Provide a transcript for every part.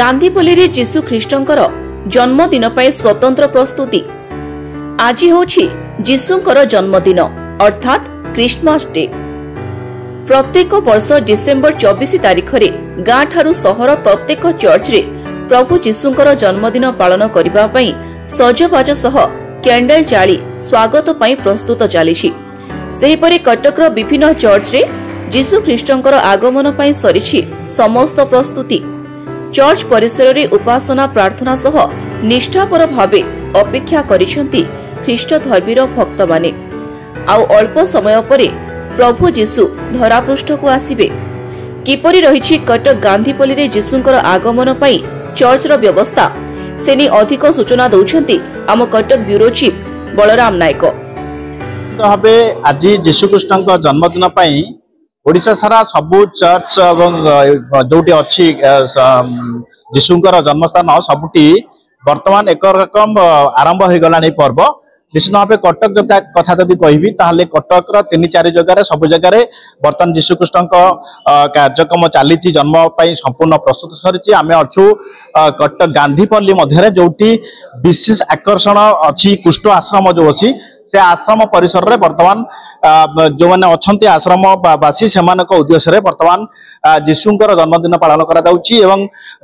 गांधीपल्ली रे जीशु ख्रीष्टंकर जन्मदिन पाई स्वतंत्र प्रस्तुति। आज होछि जीशुंकर जन्मदिन अर्थात क्रिसमस डे। प्रत्येक वर्ष डिसेम्बर 24 तारिख रे गाँ ठारू सहर प्रत्येक चर्च रे प्रभु जीशुंकर जन्मदिन पालन करिबा पई सजबाज सह कैंडल जाली स्वागत पई प्रस्तुत चलीछि। सेहिपरि कटकर विभिन्न चर्च रे जीशु ख्रीष्टंकर आगमन पई सरिछि समस्त प्रस्तुति। चर्च परिसर रे उपासना प्रार्थना सह निष्ठापर भावे अपेक्षा करिसेंती ख्रीष्ट धर्मीर भक्त माने। आउ अल्प समय परे प्रभु जीशु धरापृष्ठ को आसीबे। किपरि रहिछि कटक गांधीपल्ली रे जीशुंकर आगमन पई चर्च रो व्यवस्था सेनी अधिक सूचना दउछंती आम कटक ब्यूरो चीफ बलराम नायक। भावे आज जीशु कृष्ण जन्मदिन पई ओडिशा सारा सबु चर्च जोटी अच्छी जीशुंकर जन्मस्थान सबुटी वर्तमान एक रकम आरंभ हो गला पर्व। निश्चित भाव कटक कथा जब कहि कटक 3-4 जगह सब जगह बर्तमान जीशुकृष्ण कार्यक्रम चली जन्म संपूर्ण प्रस्तुत सरी। आम अच्छु कटक गांधीपल्ली मध्य जोटी विशेष आकर्षण अच्छी कुष्ठ आश्रम जो अच्छी से आश्रम परिसर रे वर्तमान जो मैंने अच्छा आश्रम बासी से उद्देश्य वर्तमान जीशुंकर जन्मदिन पालन करा।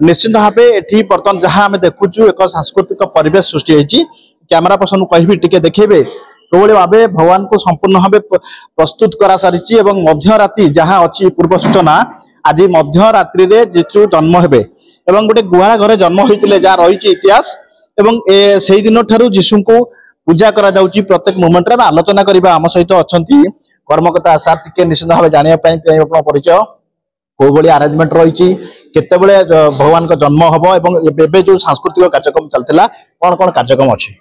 निश्चित भाव ये बर्तमान जहाँ आम देखुचु एक सांस्कृतिक परिवेश सृष्टि होती। कैमेरा पर्सन कहि टिके देखेबे कोबळे भाबे भगवान को संपूर्ण भाव प्रस्तुत करा सारिछि। मध्य राति जहाँ अच्छी पूर्व सूचना आज मध्य रात्रि रे जीशु जन्म हेबे एवं गोटे गुहाळ घरे जन्म होइतिले जा रहिछि इतिहास। एवं सेही दिन ठारू जीशु को पूजा करा जाउछि। प्रत्येक मोमेंट रे आलोचना करिबा आम सहित अछंती कर्मकर्ता सार टिके निश्चित भाव जानिया पई अपन परिचय कोबळे अरेंजमेंट रहिछि केतेबेले भगवान को जन्म हबो एवं एबे जो सांस्कृतिक कार्यक्रम चलतिला कोन कोन कार्यक्रम अछि।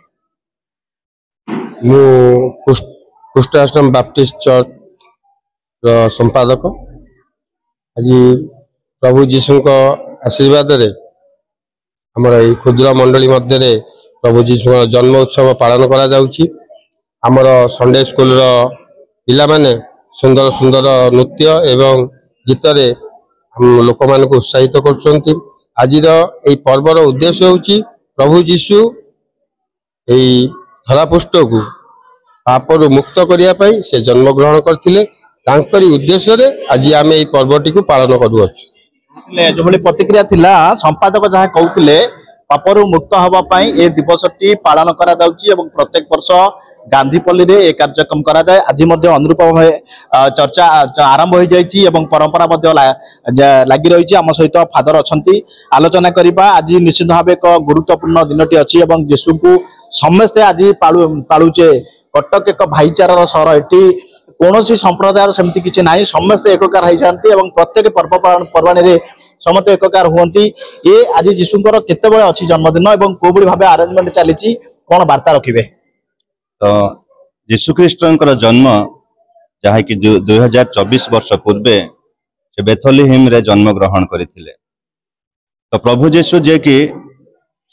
मु कुष्ठ आश्रम बैप्टिस्ट चर्च संपादक। आज प्रभु जीशु को आशीर्वाद रे हमर ए क्षुद्र मंडली मध्य रे प्रभु जीशु जन्म उत्सव पालन करा जाउछि। हमर संडे स्कूल रो पिला माने सुंदर सुंदर नृत्य एवं गीत रे हम लोक मान को उत्साहित करछंती। आज ए पर्वर उद्देश्य होछि प्रभु जीशु ए धरापृष्ठ को पापरु मुक्त करिया पई से जन्म ग्रहण करथिले। तांकरी उद्देश्य रे आज आम ए पर्वटी को पालन करूछु। जो भली प्रतिक्रिया थिला संपादक जहाँ कहउतिले पापरु मुक्त हवा पई ए दिवसटी पालन करा जाउछि एवं प्रत्येक वर्ष गांधीपल्ली रे ए कार्यक्रम करा जाय। आज मध्ये अनुरूप भावे चर्चा आरंभ हो जाइछि एवं परंपरा मध्ये लागि रहिछि। आम सहित फादर अछंती आलोचना करिबा। आज निश्चित भावे एक गुरुत्वपूर्ण दिनटी अछि एवं जीशु को समस्ते आज पालुचे। कटक एक भाईचारार सहर। एटी कोनोसी संप्रदायर सेमती किछि नाही। समस्ते एककार होई जांती एवं प्रत्येक पर्व पर्वाणी रे समस्त एककार हुअंती। ये आज जीशुंकर केतेबेले अछि जन्मदिन एवं कोबडी भाबे अरेंजमेंट चलीछि कोन वार्ता रखिबे। तो जीशु ख्रीष्टंकर जन्म जहाँ कि 2024 वर्ष पूर्वे से बेथलेहेम रे जन्म ग्रहण करथिले। तो प्रभु जीशु जे कि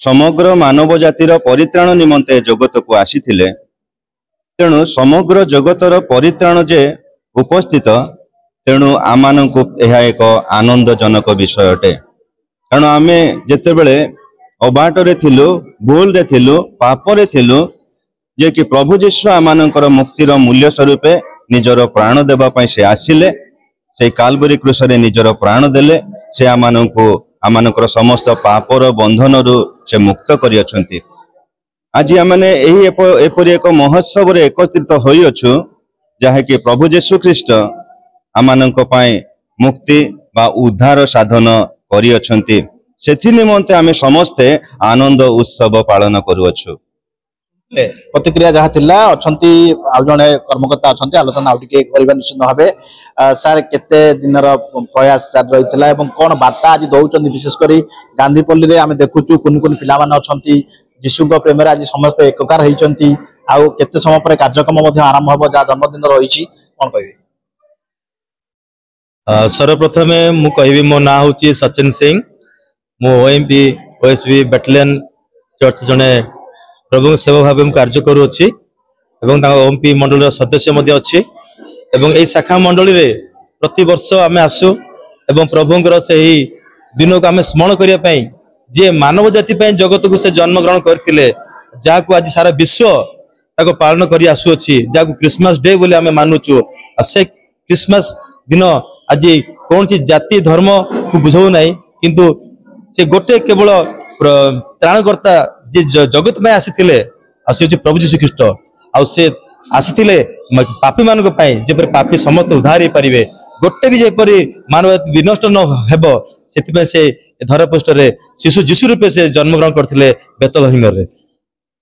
समग्र मानव जातिर परित्राण निमंते जगत को आसीथिले तेणु समग्र जगतर परित्राण जे उपस्थित तेणु आमानंकु यह एक आनंदजनक विषय अटे। कारण आमे जेतेबेले अबाटरे थिलु भूल रे थिलु पाप रे थिलु जे कि प्रभु जीशु आमानंकर मुक्तिर मूल्य स्वरूप निजर प्राण देबा पई से आसिले। से कालवरी क्रूस रे निजर प्राण देले। से आमानंकर समस्त पापर बंधन रु से मुक्त करि अछंती। आज आमने एही एपरि एक महोत्सव रे एकत्रित होई अछु जहाँ कि प्रभु जीशु ख्रीष्ट आमानंक पई मुक्ति बा उद्धार साधन करि अछंती। सेथि निमंते आमे समस्ते आनंद उत्सव पालन करू अछु। प्रतिक्रिया जहाँ थिला अछंती आउ जने कर्मकर्ता अछंती आलोचना आउ टिके करबा निश्चित भाबे। सार केते दिनर प्रयास चाल रहितला एवं कोन वार्ता आज दउचंदी विशेष करी गांधीपल्ली रे आमे देखुचु कुन कुन पिला माने अछंती जीशु को प्रेम रे आज समस्त एककार होइचंती। आउ केते समय पर कार्यक्रम मध्ये आरंभ हबो जा जन्मदिन रहिछि कोन कहबे। सर्वप्रथमे मु कहबी मो ना होची सचिन सिंह। मु ओएमपी ओएसबी बेटलेन चर्च जने प्रभु सेवा भाव कार्य करुच्ची एवं ओएमपी मंडल सदस्य मध्ये अछि। एवं एई शाखा मंडली रे प्रति वर्ष आमे आसु एवं प्रभुंकर सही दिन को आमे स्मरण करिया पई जे मानव जाति पे जगत को से जन्म ग्रहण करथिले जाको आज सारा विश्व ताको पालन करी आसुअछि जाको क्रिसमस डे बोले आमे मानुछु से क्रिसमस दिन आज कौन सी जाति धर्म को बुझाऊ ना किंतु से गोटे केवल त्राणकर्ता जे जगत में आसीथिले से प्रभु जीशु ख्रीस्ट आ से आसीथिले पापी मानक पई जेपर पापी समस्त उद्धार हो पारिबे गोटे भी जेपरी मानव विनष्ट न हेबो सेति से धरापृष्ठ रे शिशु जीशु रूपे से जन्म ग्रहण करथिले बेतलहेम रे।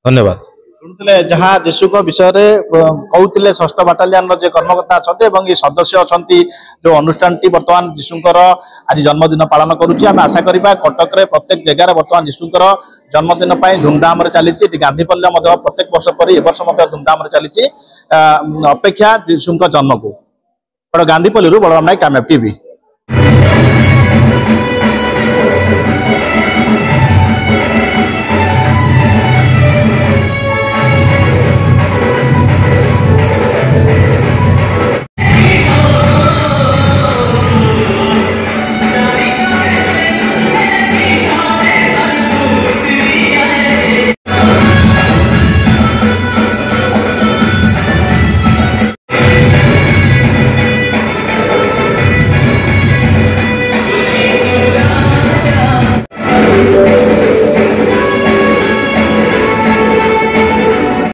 धन्यवाद। शुणुले जहाँ जीशु विषय कहते षष्ठ बाटालियन जे कर्मकर्ता अच्छा और ये सदस्य अच्छा जो अनुष्ठान टी बर्तमान जीशुकर आज जन्मदिन पालन करुच्ची आम आशा करवा कटक रे प्रत्येक जगार बर्तमान जीशुकर जन्मदिन धूमधाम चली गांधीपल्ली प्रत्येक वर्ष पर वर्ष धूमधाम चली अपेक्षा जीशु जन्म को गांधीपल्ली बलराम नायक कामयाब टीवी।